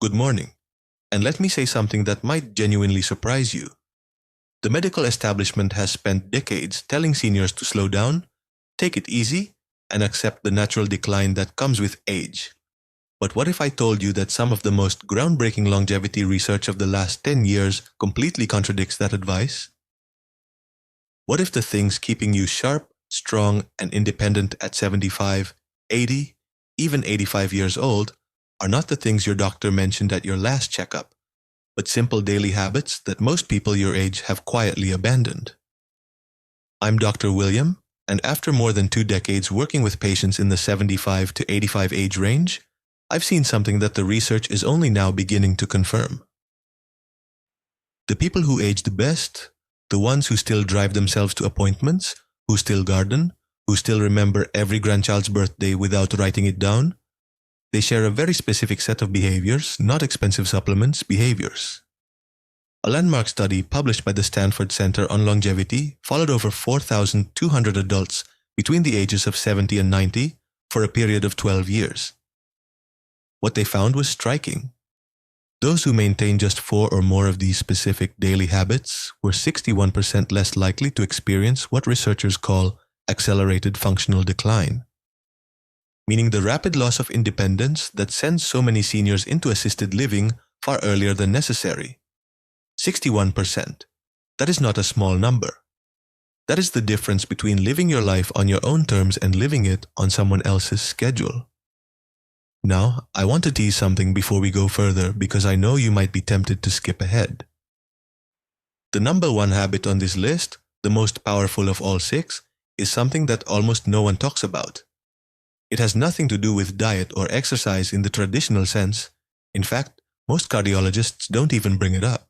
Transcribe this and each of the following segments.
Good morning, and let me say something that might genuinely surprise you. The medical establishment has spent decades telling seniors to slow down, take it easy, and accept the natural decline that comes with age. But what if I told you that some of the most groundbreaking longevity research of the last 10 years completely contradicts that advice? What if the things keeping you sharp, strong, and independent at 75, 80, even 85 years old are not the things your doctor mentioned at your last checkup, but simple daily habits that most people your age have quietly abandoned? I'm Dr. William, and after more than 2 decades working with patients in the 75 to 85 age range, I've seen something that the research is only now beginning to confirm. The people who age the best, the ones who still drive themselves to appointments, who still garden, who still remember every grandchild's birthday without writing it down, they share a very specific set of behaviors, not expensive supplements, behaviors. A landmark study published by the Stanford Center on Longevity followed over 4,200 adults between the ages of 70 and 90 for a period of 12 years. What they found was striking. Those who maintained just 4 or more of these specific daily habits were 61% less likely to experience what researchers call accelerated functional decline, meaning the rapid loss of independence that sends so many seniors into assisted living far earlier than necessary. 61%. That is not a small number. That is the difference between living your life on your own terms and living it on someone else's schedule. Now, I want to tease something before we go further because I know you might be tempted to skip ahead. The number 1 habit on this list, the most powerful of all 6, is something that almost no one talks about. It has nothing to do with diet or exercise in the traditional sense. In fact, most cardiologists don't even bring it up.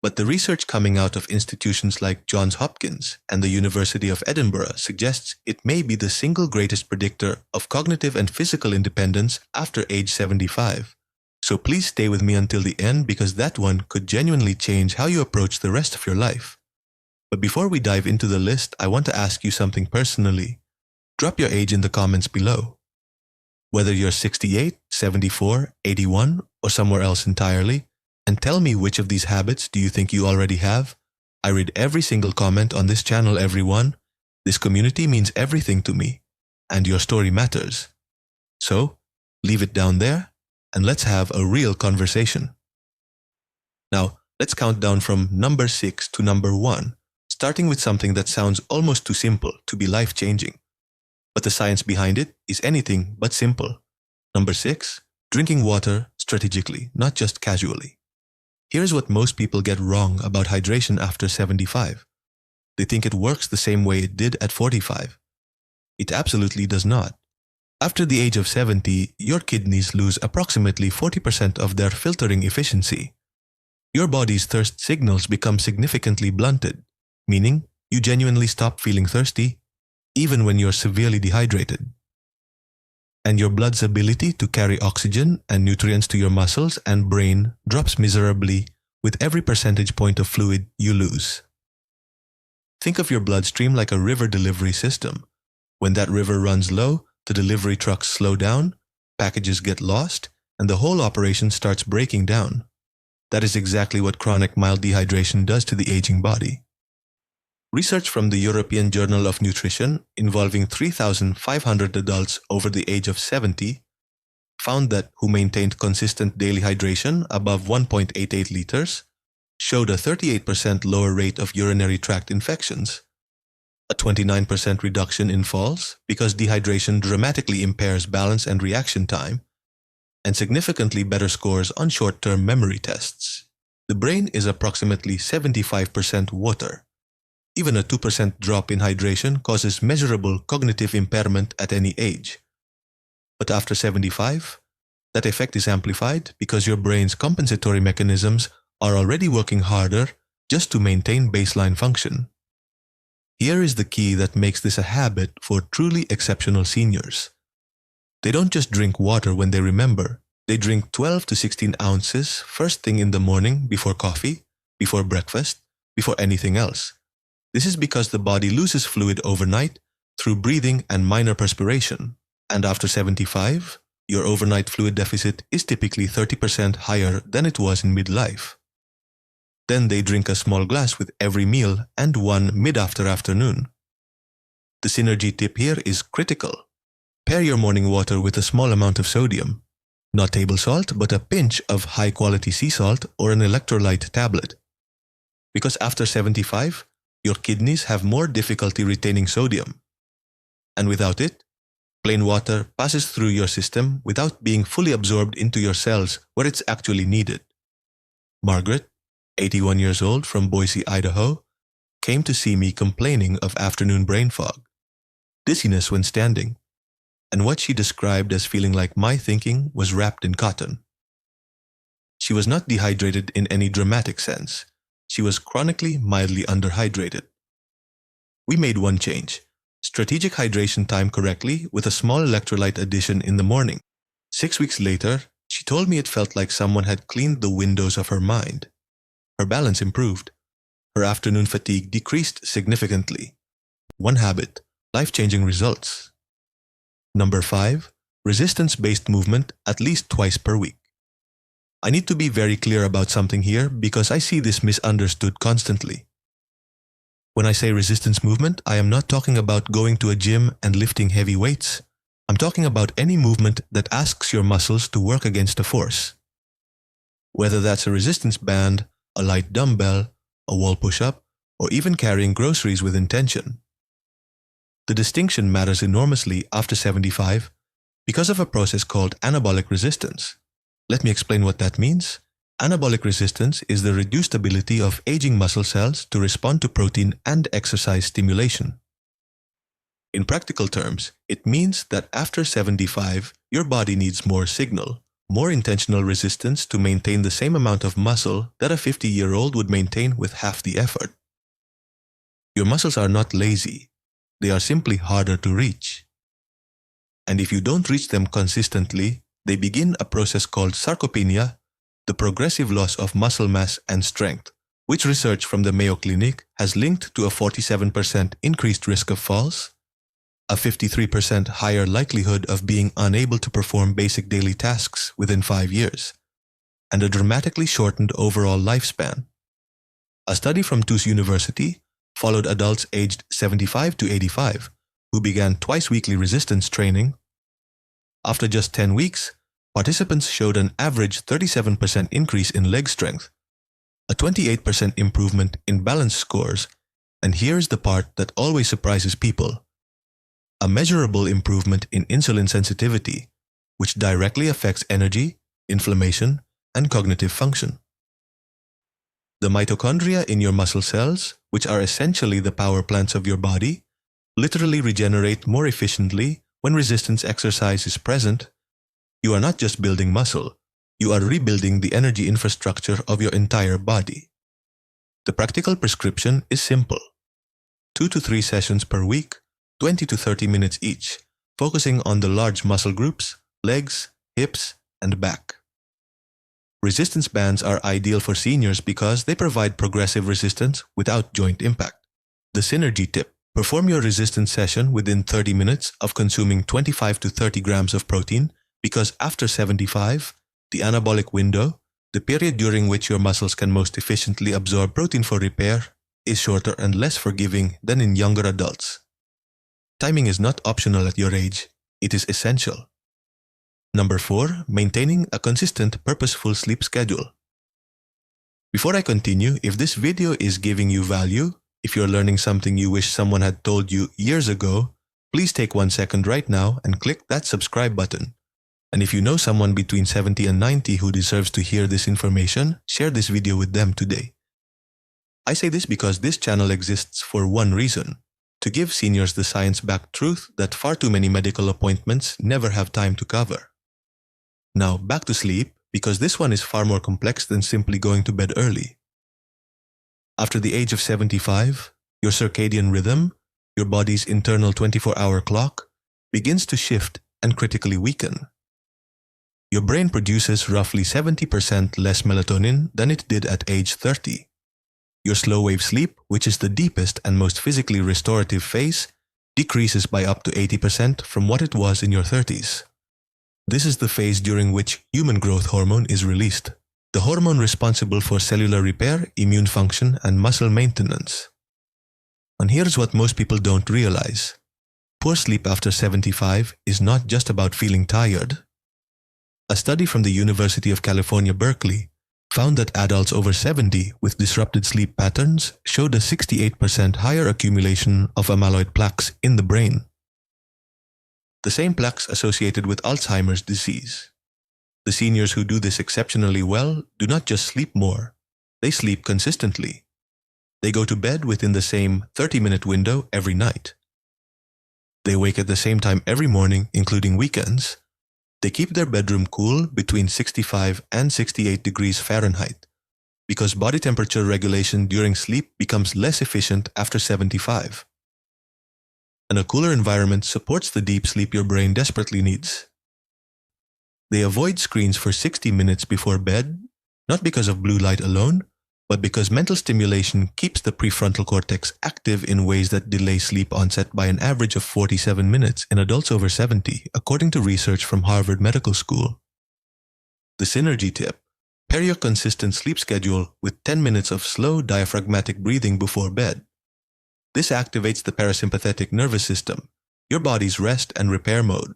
But the research coming out of institutions like Johns Hopkins and the University of Edinburgh suggests it may be the single greatest predictor of cognitive and physical independence after age 75. So please stay with me until the end because that one could genuinely change how you approach the rest of your life. But before we dive into the list, I want to ask you something personally. Drop your age in the comments below. Whether you're 68, 74, 81, or somewhere else entirely, and tell me which of these habits do you think you already have. I read every single comment on this channel, everyone. This community means everything to me, and your story matters. So, leave it down there, and let's have a real conversation. Now, let's count down from number 6 to number 1, starting with something that sounds almost too simple to be life-changing. But the science behind it is anything but simple. Number 6, drinking water strategically, not just casually. Here's what most people get wrong about hydration after 75. They think it works the same way it did at 45. It absolutely does not. After the age of 70, your kidneys lose approximately 40% of their filtering efficiency. Your body's thirst signals become significantly blunted, meaning you genuinely stop feeling thirsty, even when you're severely dehydrated. And your blood's ability to carry oxygen and nutrients to your muscles and brain drops miserably with every percentage point of fluid you lose. Think of your bloodstream like a river delivery system. When that river runs low, the delivery trucks slow down, packages get lost, and the whole operation starts breaking down. That is exactly what chronic mild dehydration does to the aging body. Research from the European Journal of Nutrition involving 3,500 adults over the age of 70 found that who maintained consistent daily hydration above 1.88 liters showed a 38% lower rate of urinary tract infections, a 29% reduction in falls because dehydration dramatically impairs balance and reaction time, and significantly better scores on short-term memory tests. The brain is approximately 75% water. Even a 2% drop in hydration causes measurable cognitive impairment at any age. But after 75, that effect is amplified because your brain's compensatory mechanisms are already working harder just to maintain baseline function. Here is the key that makes this a habit for truly exceptional seniors. They don't just drink water when they remember. They drink 12 to 16 ounces first thing in the morning before coffee, before breakfast, before anything else. This is because the body loses fluid overnight through breathing and minor perspiration, and after 75, your overnight fluid deficit is typically 30% higher than it was in midlife. Then they drink a small glass with every meal and one mid-afternoon. The synergy tip here is critical. Pair your morning water with a small amount of sodium. Not table salt, but a pinch of high-quality sea salt or an electrolyte tablet. Because after 75, your kidneys have more difficulty retaining sodium. And without it, plain water passes through your system without being fully absorbed into your cells where it's actually needed. Margaret, 81 years old from Boise, Idaho, came to see me complaining of afternoon brain fog, dizziness when standing, and what she described as feeling like my thinking was wrapped in cotton. She was not dehydrated in any dramatic sense. She was chronically mildly underhydrated. We made one change: strategic hydration time correctly with a small electrolyte addition in the morning. 6 weeks later, she told me it felt like someone had cleaned the windows of her mind. Her balance improved. Her afternoon fatigue decreased significantly. One habit, life-changing results. Number 5, resistance-based movement at least twice per week. I need to be very clear about something here because I see this misunderstood constantly. When I say resistance movement, I am not talking about going to a gym and lifting heavy weights. I'm talking about any movement that asks your muscles to work against a force. Whether that's a resistance band, a light dumbbell, a wall push-up, or even carrying groceries with intention. The distinction matters enormously after 75 because of a process called anabolic resistance. Let me explain what that means. Anabolic resistance is the reduced ability of aging muscle cells to respond to protein and exercise stimulation. In practical terms, it means that after 75, your body needs more signal, more intentional resistance to maintain the same amount of muscle that a 50-year-old would maintain with half the effort. Your muscles are not lazy. They are simply harder to reach. And if you don't reach them consistently, they begin a process called sarcopenia, the progressive loss of muscle mass and strength, which research from the Mayo Clinic has linked to a 47% increased risk of falls, a 53% higher likelihood of being unable to perform basic daily tasks within 5 years, and a dramatically shortened overall lifespan. A study from Tufts University followed adults aged 75 to 85 who began twice-weekly resistance training. After just 10 weeks, participants showed an average 37% increase in leg strength, a 28% improvement in balance scores, and here's the part that always surprises people: a measurable improvement in insulin sensitivity, which directly affects energy, inflammation, and cognitive function. The mitochondria in your muscle cells, which are essentially the power plants of your body, literally regenerate more efficiently when resistance exercise is present. You are not just building muscle, you are rebuilding the energy infrastructure of your entire body. The practical prescription is simple: 2 to 3 sessions per week, 20 to 30 minutes each, focusing on the large muscle groups, legs, hips, and back. Resistance bands are ideal for seniors because they provide progressive resistance without joint impact. The synergy tip: perform your resistance session within 30 minutes of consuming 25 to 30 grams of protein, because after 75, the anabolic window, the period during which your muscles can most efficiently absorb protein for repair, is shorter and less forgiving than in younger adults. Timing is not optional at your age, it is essential. Number 4, maintaining a consistent, purposeful sleep schedule. Before I continue, if this video is giving you value, if you're learning something you wish someone had told you years ago, please take 1 second right now and click that subscribe button. And if you know someone between 70 and 90 who deserves to hear this information, share this video with them today. I say this because this channel exists for one reason: to give seniors the science-backed truth that far too many medical appointments never have time to cover. Now back to sleep, because this one is far more complex than simply going to bed early. After the age of 75, your circadian rhythm, your body's internal 24-hour clock, begins to shift and critically weaken. Your brain produces roughly 70% less melatonin than it did at age 30. Your slow-wave sleep, which is the deepest and most physically restorative phase, decreases by up to 80% from what it was in your 30s. This is the phase during which human growth hormone is released, the hormone responsible for cellular repair, immune function, and muscle maintenance. And here's what most people don't realize. Poor sleep after 75 is not just about feeling tired. A study from the University of California, Berkeley, found that adults over 70 with disrupted sleep patterns showed a 68% higher accumulation of amyloid plaques in the brain. The same plaques associated with Alzheimer's disease. The seniors who do this exceptionally well do not just sleep more, they sleep consistently. They go to bed within the same 30-minute window every night. They wake at the same time every morning, including weekends. They keep their bedroom cool between 65 and 68 degrees Fahrenheit because body temperature regulation during sleep becomes less efficient after 75. And a cooler environment supports the deep sleep your brain desperately needs. They avoid screens for 60 minutes before bed, not because of blue light alone, but because mental stimulation keeps the prefrontal cortex active in ways that delay sleep onset by an average of 47 minutes in adults over 70, according to research from Harvard Medical School. The synergy tip: pair your consistent sleep schedule with 10 minutes of slow diaphragmatic breathing before bed. This activates the parasympathetic nervous system, your body's rest and repair mode,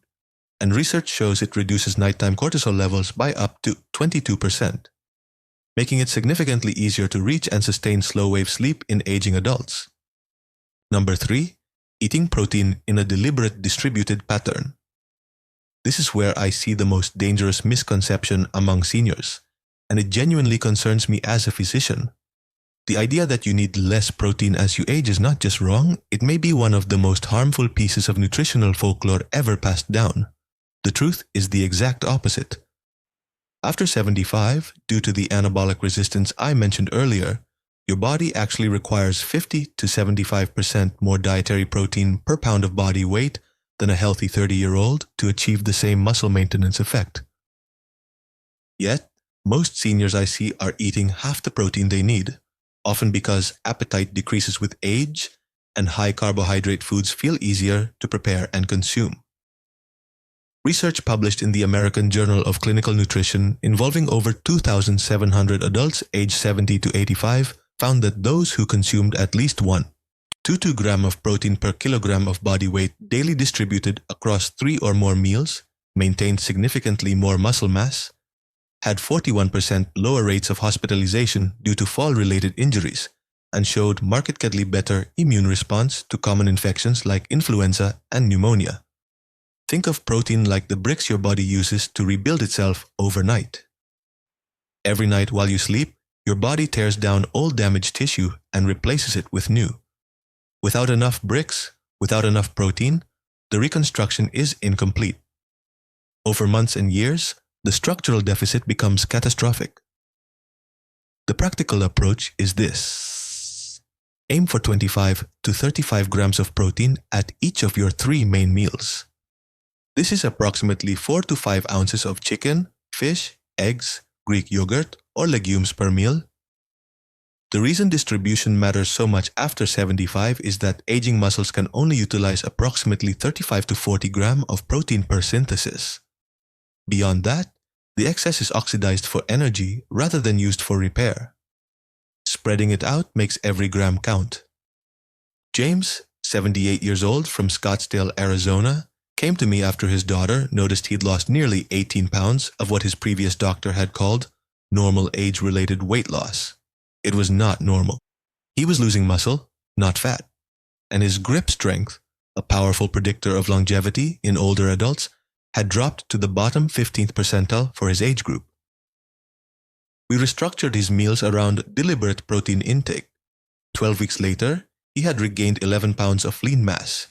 and research shows it reduces nighttime cortisol levels by up to 22%. Making it significantly easier to reach and sustain slow-wave sleep in aging adults. Number 3. Eating protein in a deliberate distributed pattern. This is where I see the most dangerous misconception among seniors, and it genuinely concerns me as a physician. The idea that you need less protein as you age is not just wrong, it may be one of the most harmful pieces of nutritional folklore ever passed down. The truth is the exact opposite. After 75, due to the anabolic resistance I mentioned earlier, your body actually requires 50 to 75% more dietary protein per pound of body weight than a healthy 30-year-old to achieve the same muscle maintenance effect. Yet, most seniors I see are eating half the protein they need, often because appetite decreases with age and high carbohydrate foods feel easier to prepare and consume. Research published in the American Journal of Clinical Nutrition involving over 2,700 adults aged 70 to 85 found that those who consumed at least 1.22 gram of protein per kilogram of body weight daily distributed across 3 or more meals maintained significantly more muscle mass, had 41% lower rates of hospitalization due to fall-related injuries, and showed markedly better immune response to common infections like influenza and pneumonia. Think of protein like the bricks your body uses to rebuild itself overnight. Every night while you sleep, your body tears down old damaged tissue and replaces it with new. Without enough bricks, without enough protein, the reconstruction is incomplete. Over months and years, the structural deficit becomes catastrophic. The practical approach is this. Aim for 25 to 35 grams of protein at each of your 3 main meals. This is approximately 4 to 5 ounces of chicken, fish, eggs, Greek yogurt, or legumes per meal. The reason distribution matters so much after 75 is that aging muscles can only utilize approximately 35 to 40 grams of protein per synthesis. Beyond that, the excess is oxidized for energy rather than used for repair. Spreading it out makes every gram count. James, 78 years old from Scottsdale, Arizona, came to me after his daughter noticed he'd lost nearly 18 pounds of what his previous doctor had called normal age-related weight loss. It was not normal. He was losing muscle, not fat, and his grip strength, a powerful predictor of longevity in older adults, had dropped to the bottom 15th percentile for his age group. We restructured his meals around deliberate protein intake. 12 weeks later, he had regained 11 pounds of lean mass.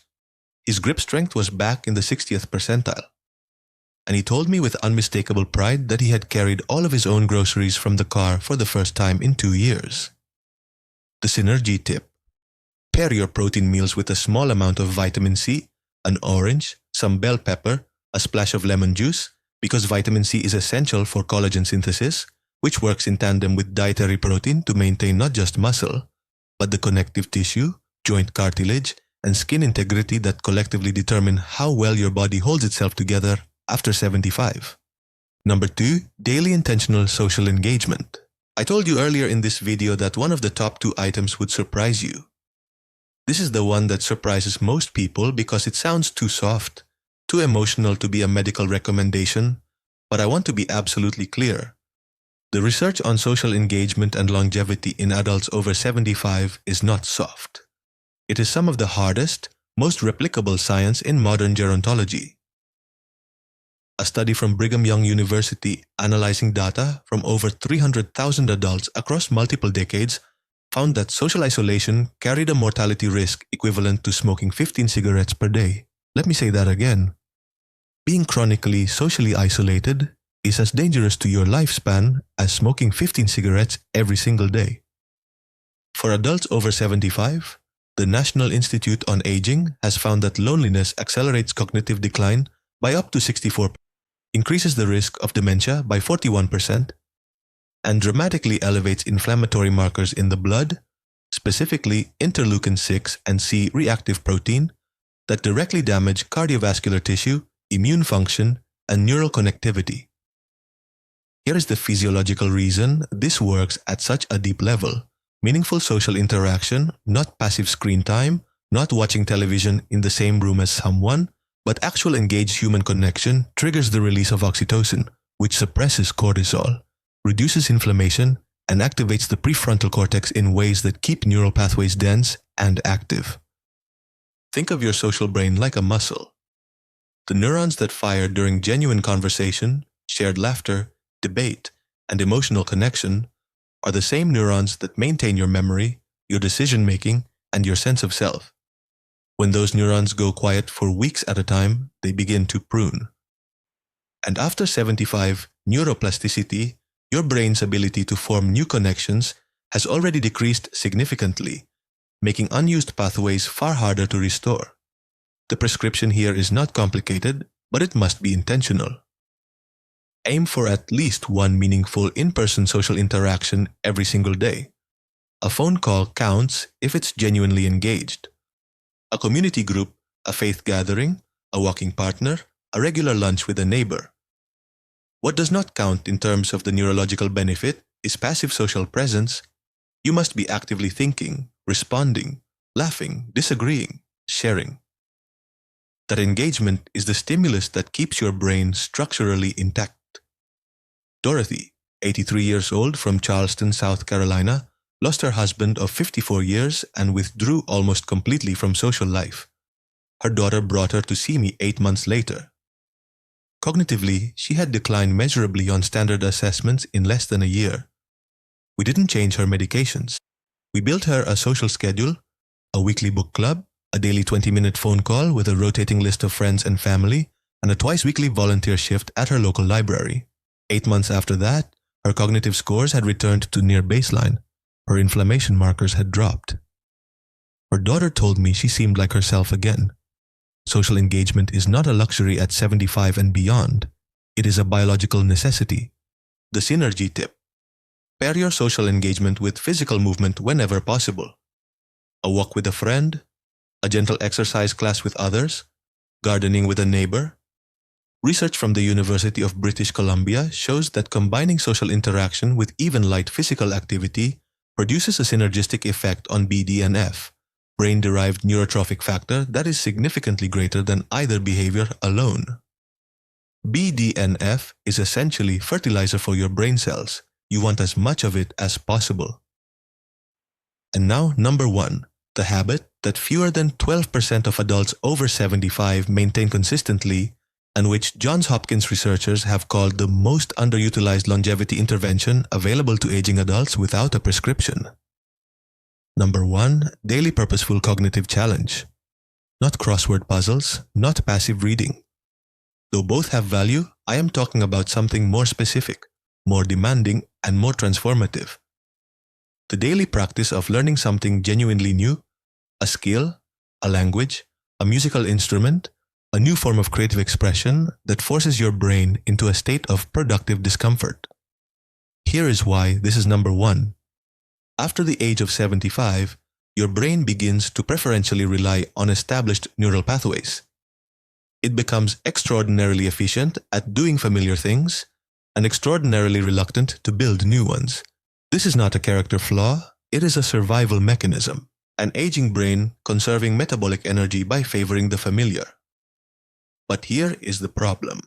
His grip strength was back in the 60th percentile. And he told me with unmistakable pride that he had carried all of his own groceries from the car for the first time in 2 years. The synergy tip. Pair your protein meals with a small amount of vitamin C, an orange, some bell pepper, a splash of lemon juice, because vitamin C is essential for collagen synthesis, which works in tandem with dietary protein to maintain not just muscle, but the connective tissue, joint cartilage, and skin integrity that collectively determine how well your body holds itself together after 75. Number 2, daily intentional social engagement. I told you earlier in this video that one of the top 2 items would surprise you. This is the one that surprises most people because it sounds too soft, too emotional to be a medical recommendation, but I want to be absolutely clear. The research on social engagement and longevity in adults over 75 is not soft. It is some of the hardest, most replicable science in modern gerontology. A study from Brigham Young University analyzing data from over 300,000 adults across multiple decades found that social isolation carried a mortality risk equivalent to smoking 15 cigarettes per day. Let me say that again. Being chronically socially isolated is as dangerous to your lifespan as smoking 15 cigarettes every single day. For adults over 75, the National Institute on Aging has found that loneliness accelerates cognitive decline by up to 64%, increases the risk of dementia by 41%, and dramatically elevates inflammatory markers in the blood, specifically interleukin-6 and C reactive protein, that directly damage cardiovascular tissue, immune function, and neural connectivity. Here is the physiological reason this works at such a deep level. Meaningful social interaction, not passive screen time, not watching television in the same room as someone, but actual engaged human connection triggers the release of oxytocin, which suppresses cortisol, reduces inflammation, and activates the prefrontal cortex in ways that keep neural pathways dense and active. Think of your social brain like a muscle. The neurons that fire during genuine conversation, shared laughter, debate, and emotional connection are the same neurons that maintain your memory, your decision-making, and your sense of self. When those neurons go quiet for weeks at a time, they begin to prune. And after 75, neuroplasticity, your brain's ability to form new connections, has already decreased significantly, making unused pathways far harder to restore. The prescription here is not complicated, but it must be intentional. Aim for at least one meaningful in-person social interaction every single day. A phone call counts if it's genuinely engaged. A community group, a faith gathering, a walking partner, a regular lunch with a neighbor. What does not count in terms of the neurological benefit is passive social presence. You must be actively thinking, responding, laughing, disagreeing, sharing. That engagement is the stimulus that keeps your brain structurally intact. Dorothy, 83 years old from Charleston, South Carolina, lost her husband of 54 years and withdrew almost completely from social life. Her daughter brought her to see me 8 months later. Cognitively, she had declined measurably on standard assessments in less than a year. We didn't change her medications. We built her a social schedule, a weekly book club, a daily 20-minute phone call with a rotating list of friends and family, and a twice-weekly volunteer shift at her local library. 8 months after that, her cognitive scores had returned to near baseline. Her inflammation markers had dropped. Her daughter told me she seemed like herself again. Social engagement is not a luxury at 75 and beyond. It is a biological necessity. The synergy tip. Pair your social engagement with physical movement whenever possible. A walk with a friend, a gentle exercise class with others, gardening with a neighbor. Research from the University of British Columbia shows that combining social interaction with even light physical activity produces a synergistic effect on BDNF, brain-derived neurotrophic factor that is significantly greater than either behavior alone. BDNF is essentially fertilizer for your brain cells. You want as much of it as possible. And now, number 1, the habit that fewer than 12% of adults over 75 maintain consistently, and which Johns Hopkins researchers have called the most underutilized longevity intervention available to aging adults without a prescription. Number 1, daily purposeful cognitive challenge. Not crossword puzzles, not passive reading. Though both have value, I am talking about something more specific, more demanding, and more transformative. The daily practice of learning something genuinely new, a skill, a language, a musical instrument, a new form of creative expression that forces your brain into a state of productive discomfort. Here is why this is number 1. After the age of 75, your brain begins to preferentially rely on established neural pathways. It becomes extraordinarily efficient at doing familiar things and extraordinarily reluctant to build new ones. This is not a character flaw, it is a survival mechanism, an aging brain conserving metabolic energy by favoring the familiar. But here is the problem.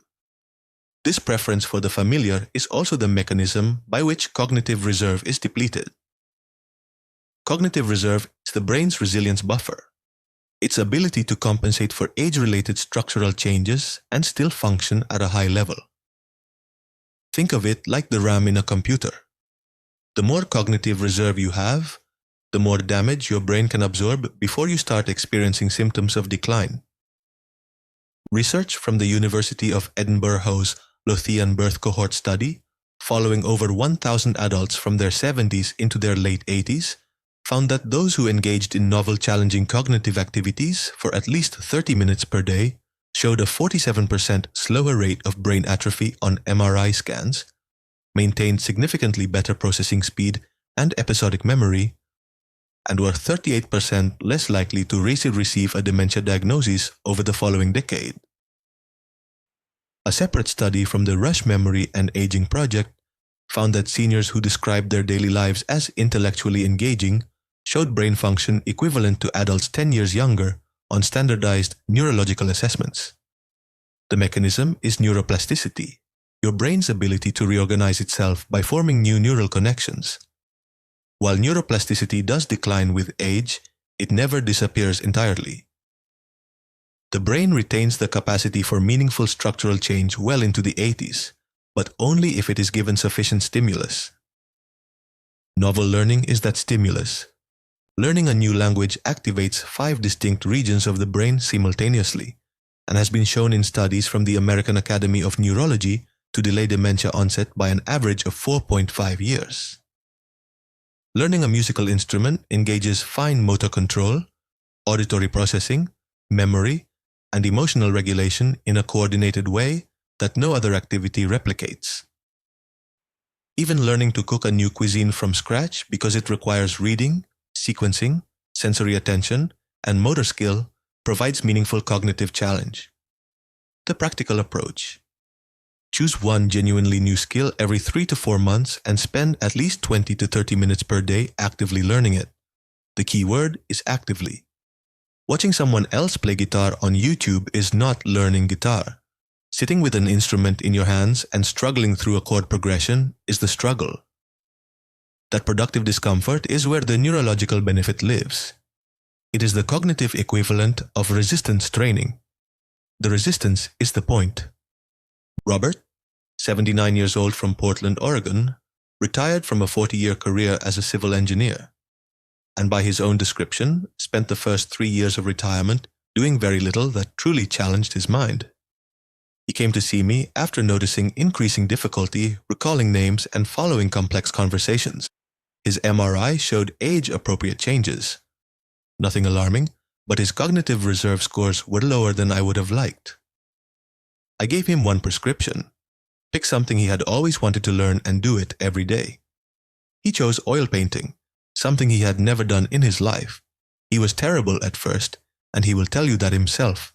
This preference for the familiar is also the mechanism by which cognitive reserve is depleted. Cognitive reserve is the brain's resilience buffer, its ability to compensate for age-related structural changes and still function at a high level. Think of it like the RAM in a computer. The more cognitive reserve you have, the more damage your brain can absorb before you start experiencing symptoms of decline. Research from the University of Edinburgh's Lothian birth cohort study, following over 1,000 adults from their 70s into their late 80s, found that those who engaged in novel challenging cognitive activities for at least 30 minutes per day showed a 47% slower rate of brain atrophy on MRI scans, maintained significantly better processing speed and episodic memory, and were 38% less likely to receive a dementia diagnosis over the following decade. A separate study from the Rush Memory and Aging Project found that seniors who described their daily lives as intellectually engaging showed brain function equivalent to adults 10 years younger on standardized neurological assessments. The mechanism is neuroplasticity, your brain's ability to reorganize itself by forming new neural connections. While neuroplasticity does decline with age, it never disappears entirely. The brain retains the capacity for meaningful structural change well into the 80s, but only if it is given sufficient stimulus. Novel learning is that stimulus. Learning a new language activates 5 distinct regions of the brain simultaneously, and has been shown in studies from the American Academy of Neurology to delay dementia onset by an average of 4.5 years. Learning a musical instrument engages fine motor control, auditory processing, memory, and emotional regulation in a coordinated way that no other activity replicates. Even learning to cook a new cuisine from scratch because it requires reading, sequencing, sensory attention, and motor skill provides meaningful cognitive challenge. The practical approach. Choose one genuinely new skill every 3 to 4 months and spend at least 20 to 30 minutes per day actively learning it. The key word is actively. Watching someone else play guitar on YouTube is not learning guitar. Sitting with an instrument in your hands and struggling through a chord progression is the struggle. That productive discomfort is where the neurological benefit lives. It is the cognitive equivalent of resistance training. The resistance is the point. Robert, 79 years old from Portland, Oregon, retired from a 40-year career as a civil engineer, and by his own description, spent the first 3 years of retirement doing very little that truly challenged his mind. He came to see me after noticing increasing difficulty recalling names and following complex conversations. His MRI showed age-appropriate changes. Nothing alarming, but his cognitive reserve scores were lower than I would have liked. I gave him one prescription. Pick something he had always wanted to learn and do it every day. He chose oil painting, something he had never done in his life. He was terrible at first, and he will tell you that himself.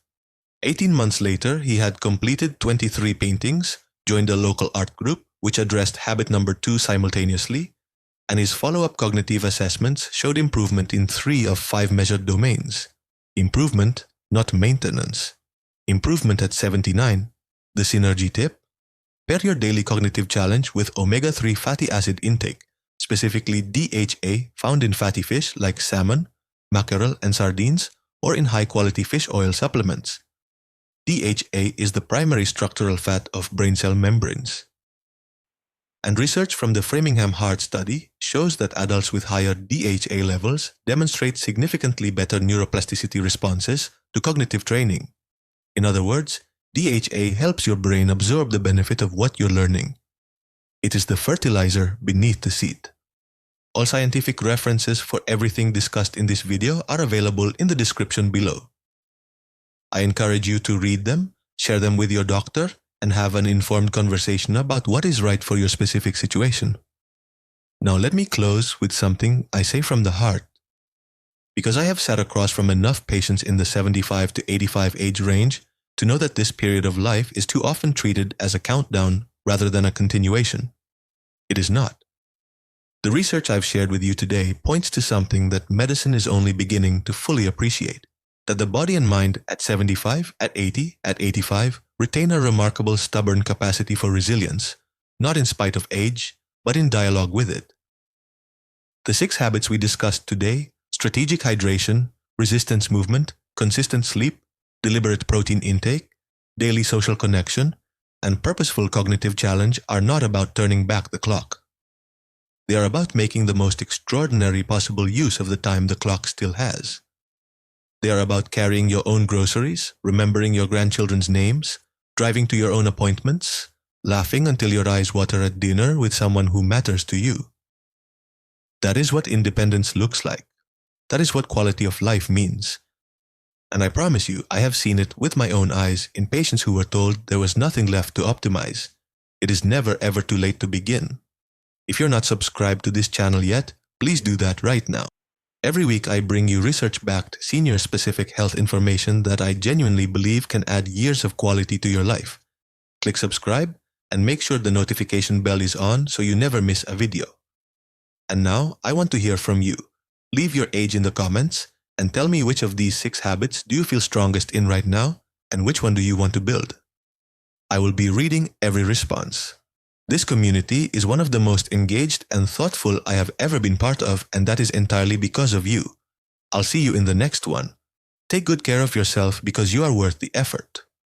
18 months later, he had completed 23 paintings, joined a local art group, which addressed habit number 2 simultaneously, and his follow-up cognitive assessments showed improvement in 3 of 5 measured domains. Improvement, not maintenance. Improvement at 79. The synergy tip? Pair your daily cognitive challenge with omega-3 fatty acid intake, specifically DHA found in fatty fish like salmon, mackerel, and sardines, or in high-quality fish oil supplements. DHA is the primary structural fat of brain cell membranes. And research from the Framingham Heart Study shows that adults with higher DHA levels demonstrate significantly better neuroplasticity responses to cognitive training. In other words, DHA helps your brain absorb the benefit of what you're learning. It is the fertilizer beneath the seed. All scientific references for everything discussed in this video are available in the description below. I encourage you to read them, share them with your doctor, and have an informed conversation about what is right for your specific situation. Now let me close with something I say from the heart. Because I have sat across from enough patients in the 75 to 85 age range to know that this period of life is too often treated as a countdown rather than a continuation. It is not. The research I've shared with you today points to something that medicine is only beginning to fully appreciate, that the body and mind at 75, at 80, at 85 retain a remarkable stubborn capacity for resilience, not in spite of age, but in dialogue with it. The 6 habits we discussed today, strategic hydration, resistance movement, consistent sleep, deliberate protein intake, daily social connection, and purposeful cognitive challenge are not about turning back the clock. They are about making the most extraordinary possible use of the time the clock still has. They are about carrying your own groceries, remembering your grandchildren's names, driving to your own appointments, laughing until your eyes water at dinner with someone who matters to you. That is what independence looks like. That is what quality of life means. And I promise you, I have seen it with my own eyes in patients who were told there was nothing left to optimize. It is never ever too late to begin. If you're not subscribed to this channel yet, please do that right now. Every week I bring you research-backed, senior-specific health information that I genuinely believe can add years of quality to your life. Click subscribe and make sure the notification bell is on so you never miss a video. And now, I want to hear from you. Leave your age in the comments and tell me which of these 6 habits do you feel strongest in right now and which one do you want to build. I will be reading every response. This community is one of the most engaged and thoughtful I have ever been part of, and that is entirely because of you. I'll see you in the next one. Take good care of yourself because you are worth the effort.